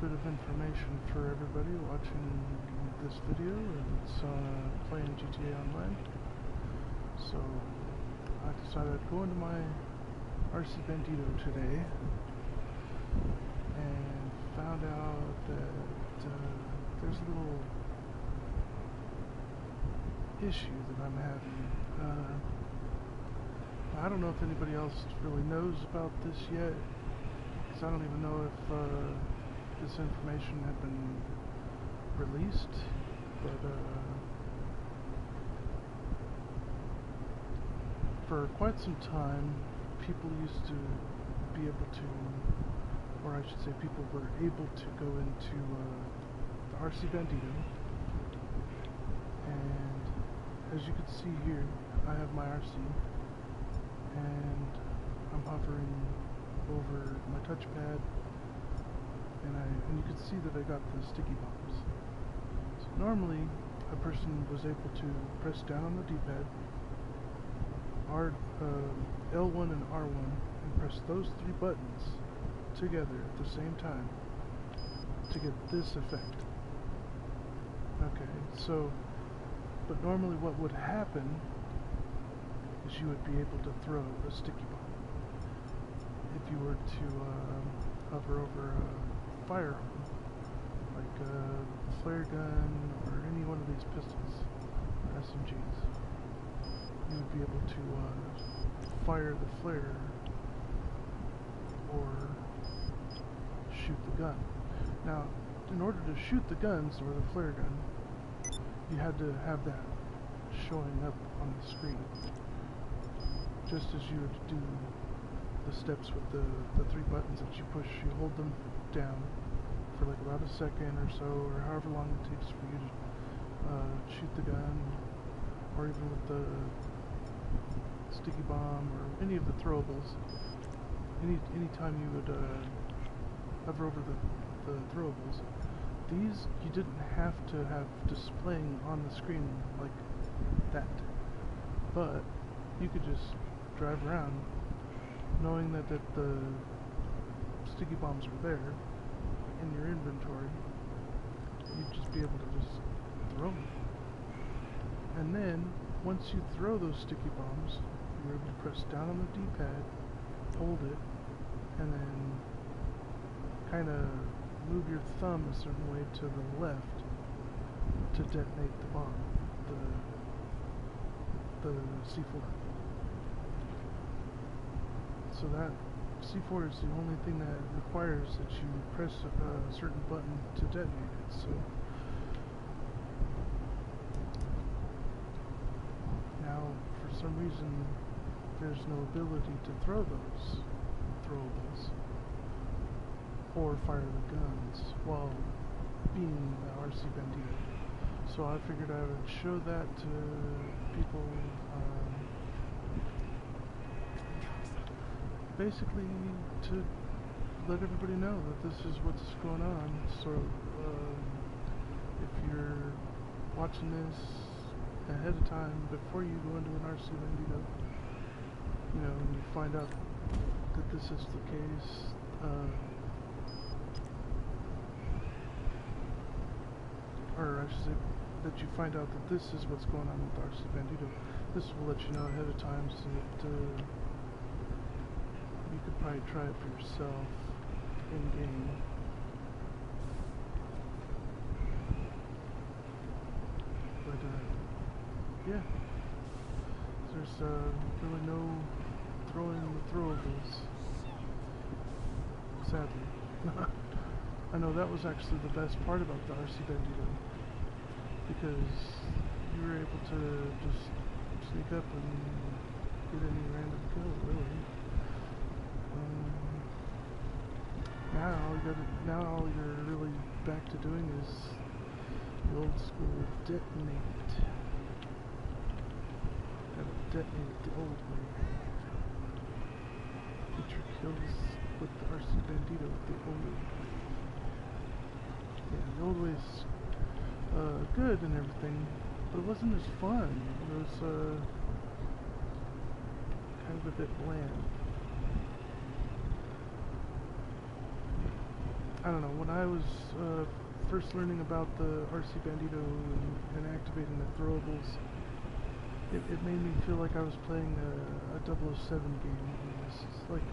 bit of information for everybody watching this video. It's playing GTA Online. So I decided I'd go into my RC Bandito today and found out that there's a little issue that I'm having. I don't know if anybody else really knows about this yet, because I don't even know if this information had been released, but for quite some time people used to be able to, or I should say people were able to go into the RC Bandito, and as you can see here, I have my RC and I'm hovering over my touchpad, and you can see that I got the sticky bombs. So normally a person was able to press down on the D-pad, L1 and R1, and press those three buttons together at the same time to get this effect. Okay, so, but normally what would happen is you would be able to throw a sticky bomb if you were to hover over a firearm, like a flare gun or any one of these pistols or SMGs. You would be able to fire the flare or shoot the gun. Now, in order to shoot the guns or the flare gun, you had to have that showing up on the screen, just as you would do the steps with the three buttons that you push. You hold them down for like about a second or so, or however long it takes for you to shoot the gun, or even with the sticky bomb or any of the throwables. Anytime you would hover over the throwables, these you didn't have to have displaying on the screen like that, but you could just drive around knowing that the sticky bombs are there in your inventory. You'd just be able to just throw them, and then once you throw those sticky bombs, you're able to press down on the D-pad, hold it, and then kind of move your thumb a certain way to the left to detonate the bomb, the C4. So that C4 is the only thing that requires that you press a certain button to detonate it. So now, for some reason, there's no ability to throw those throwables or fire the guns while being the RC Bandito. So I figured I would show that to people, basically to let everybody know that this is what's going on. So if you're watching this ahead of time before you go into an RC Bandito, you know, and you find out that this is the case, or I should say that you find out that this is what's going on with RC Bandito, this will let you know ahead of time, so that you could probably try it for yourself in game. But yeah, there's really no throwing the throwables, sadly. I know that was actually the best part about the RC Bandito, because you were able to just sneak up and get any random kill, really. Now all you're really back to doing is the old school detonate. Gotta detonate it the old way. Get your kills with the RC Bandito the old way. Yeah, the old way's good and everything, but it wasn't as fun. It was kind of a bit bland. I don't know, when I was first learning about the RC Bandito and activating the throwables, it made me feel like I was playing a 007 game. It's like,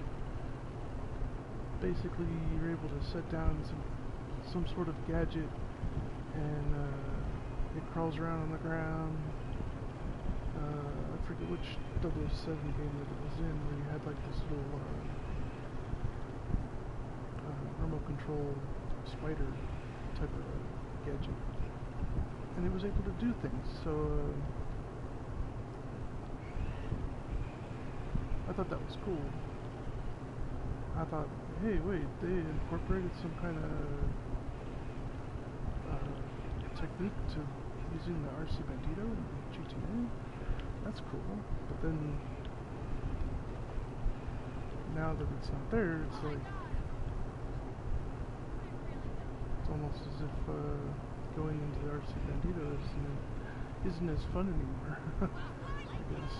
basically you're able to set down some sort of gadget and it crawls around on the ground. I forget which 007 game that it was in, where you had like this little remote control spider type of gadget, and it was able to do things. So I thought that was cool. I thought, hey, wait, they incorporated some kind of technique to using the RC Bandito in GTA. That's cool. But then, now that it's not there, it's like, it's almost as if going into the RC Bandito isn't as fun anymore, I guess.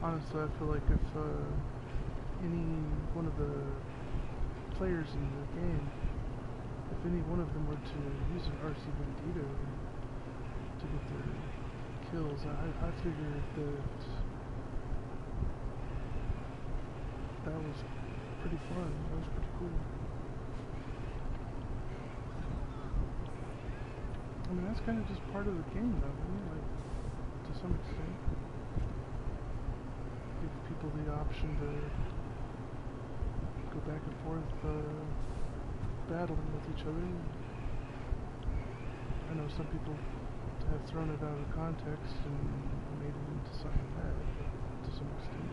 Honestly, I feel like if any one of the players in the game, if any one of them were to use an RC Bandito to get their kills, I figured that was pretty fun. That was pretty cool. I mean, that's kind of just part of the game, though, isn't it? Like, to some extent. Give people the option to go back and forth battling with each other. I know some people have thrown it out of context and made it into something bad, to some extent.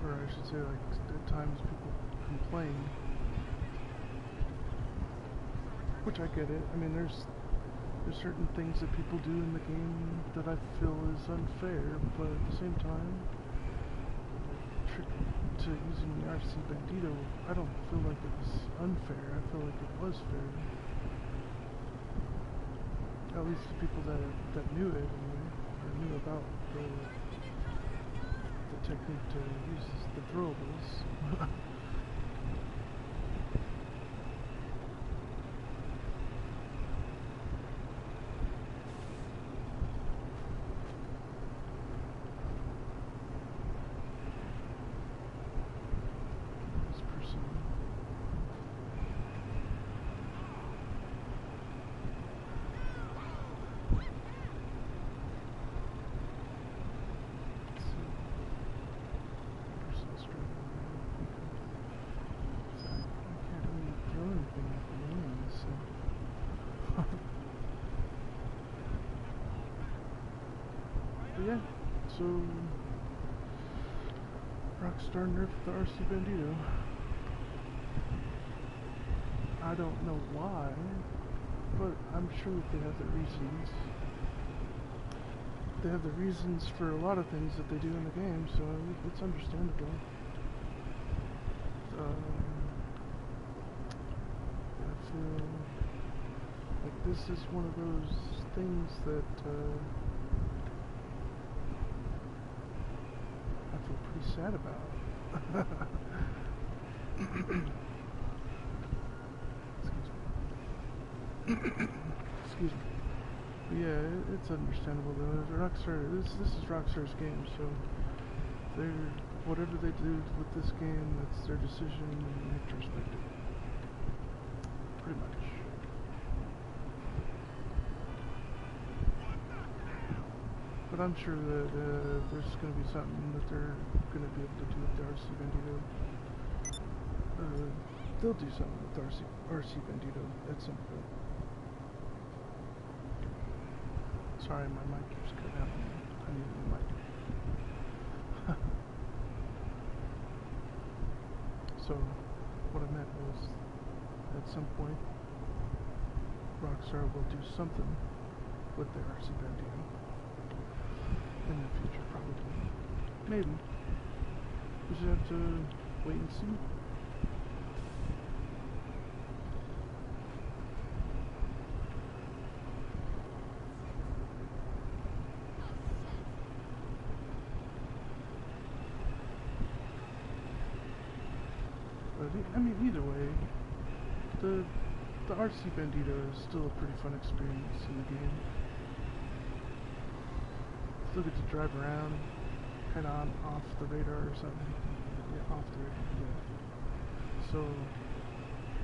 Or I should say, like, at times people complain. Which I get it. I mean, there's certain things that people do in the game that I feel is unfair, but at the same time, to using the RC Bandito, I don't feel like it was unfair. I feel like it was fair. At least the people that knew it, anyway, or knew about the technique to use the throwables. Yeah, so Rockstar nerfed the RC Bandito. I don't know why, but I'm sure that they have their reasons. They have the reasons for a lot of things that they do in the game, so it's understandable. I feel like this is one of those things that I feel pretty sad about. Excuse me. But yeah, it's understandable though. Rockstar, this is Rockstar's game, so they're whatever they do with this game, that's their decision, and you have to respect it. Pretty much. But I'm sure that there's going to be something that they're going to be able to do with the RC Bandito. They'll do something with the RC Bandito at some point. Sorry, my mic keeps cutting out. I need a new mic. So, what I meant was, at some point, Rockstar will do something with the RC Bandito in the future, probably. Maybe. We just have to wait and see. But I mean, either way, the RC Bandito is still a pretty fun experience in the game. Still get to drive around, kind of off the radar or something. Yeah, off the radar. Yeah. So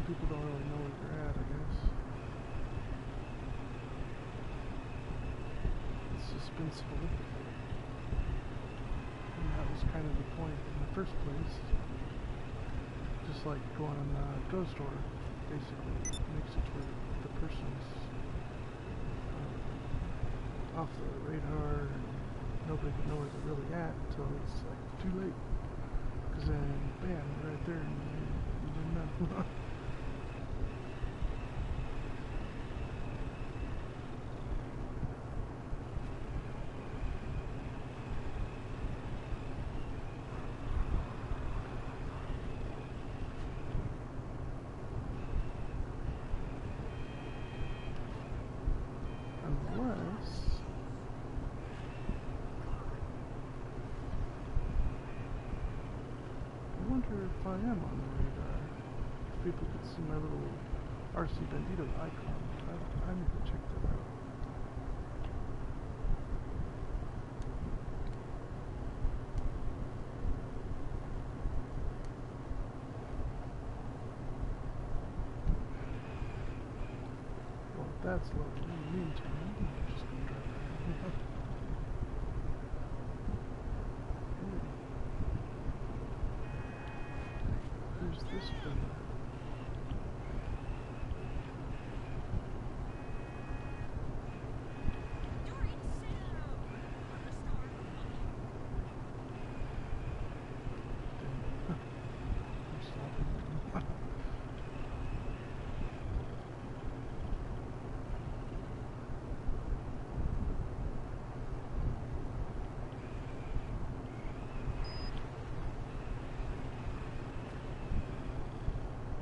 people don't really know where you're at, I guess. It's suspenseful, and that was kind of the point in the first place. Just like going on the ghost door, basically makes it where the person's off the radar and nobody can know where they're really at until it's like too late. Because then, bam, right there, and you didn't know. If I am on the radar, if people could see my little RC Bandito icon, I need to check that out. Well, that's lovely. In the meantime, I'm just going to drive around. Where's this fella?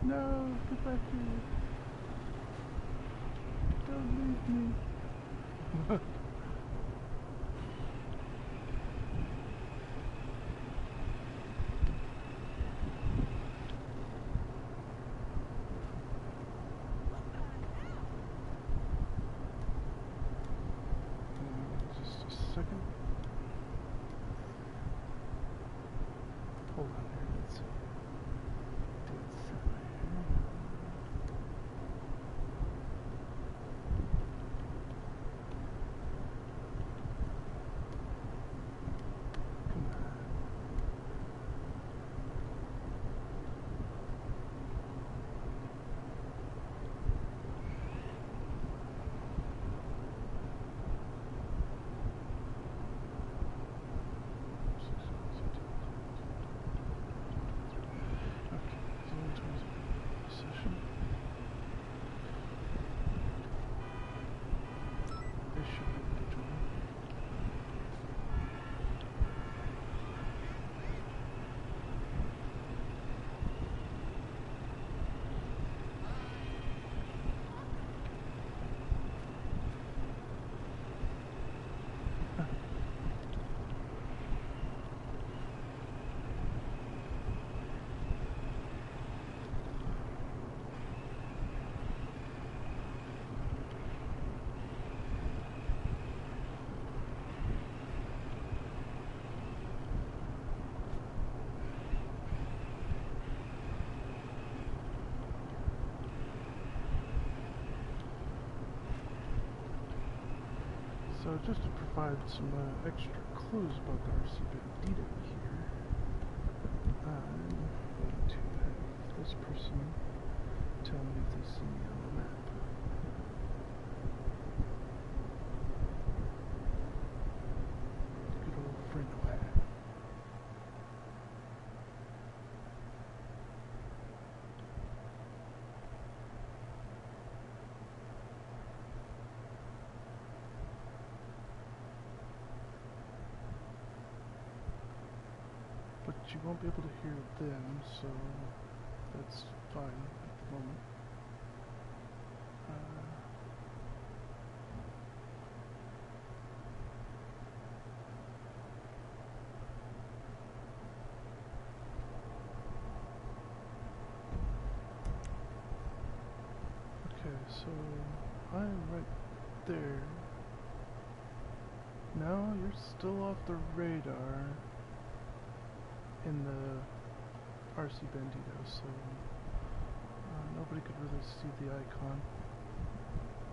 No, get back here. Don't leave me. Just a second. Hold on here, let's see. So just to provide some extra clues about the RC Bandito here, I'm going to have this person tell me if they see me on the map. Good old friend away. but you won't be able to hear them, so that's fine at the moment. Okay, so I'm right there. Now you're still off the radar in the RC Bandito, so nobody could really see the icon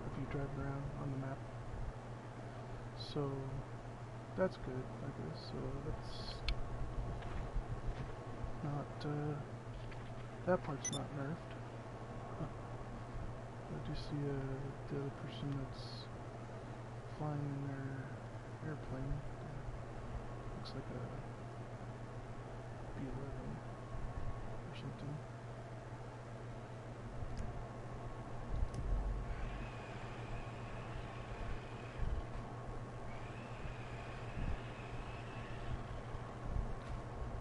if you drive around on the map. So that's good, I guess. So that's not that part's not nerfed. I do see the other person that's flying in their airplane. Looks like a B-11 or something.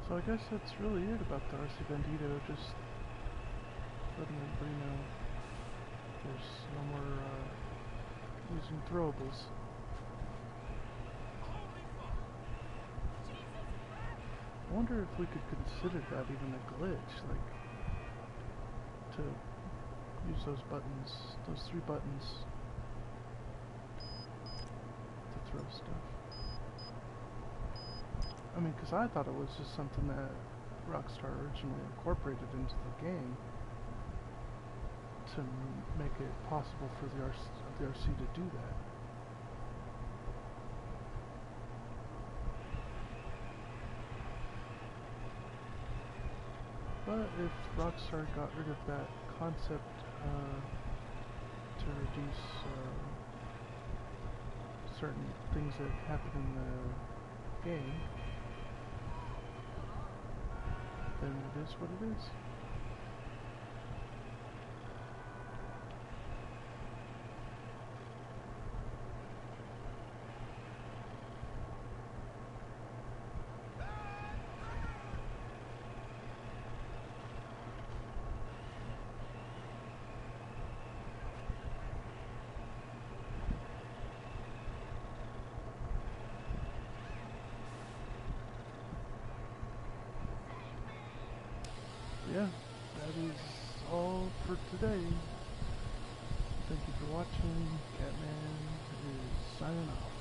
So I guess that's really it about the RC Bandito, just letting everybody know there's no more using throwables. I wonder if we could consider that even a glitch, like to use those buttons, those 3 buttons to throw stuff. I mean, because I thought it was just something that Rockstar originally incorporated into the game to make it possible for the RC to do that. But if Rockstar got rid of that concept to reduce certain things that happen in the game, then it is what it is. Yeah, that is all for today. Thank you for watching. Catman is signing off.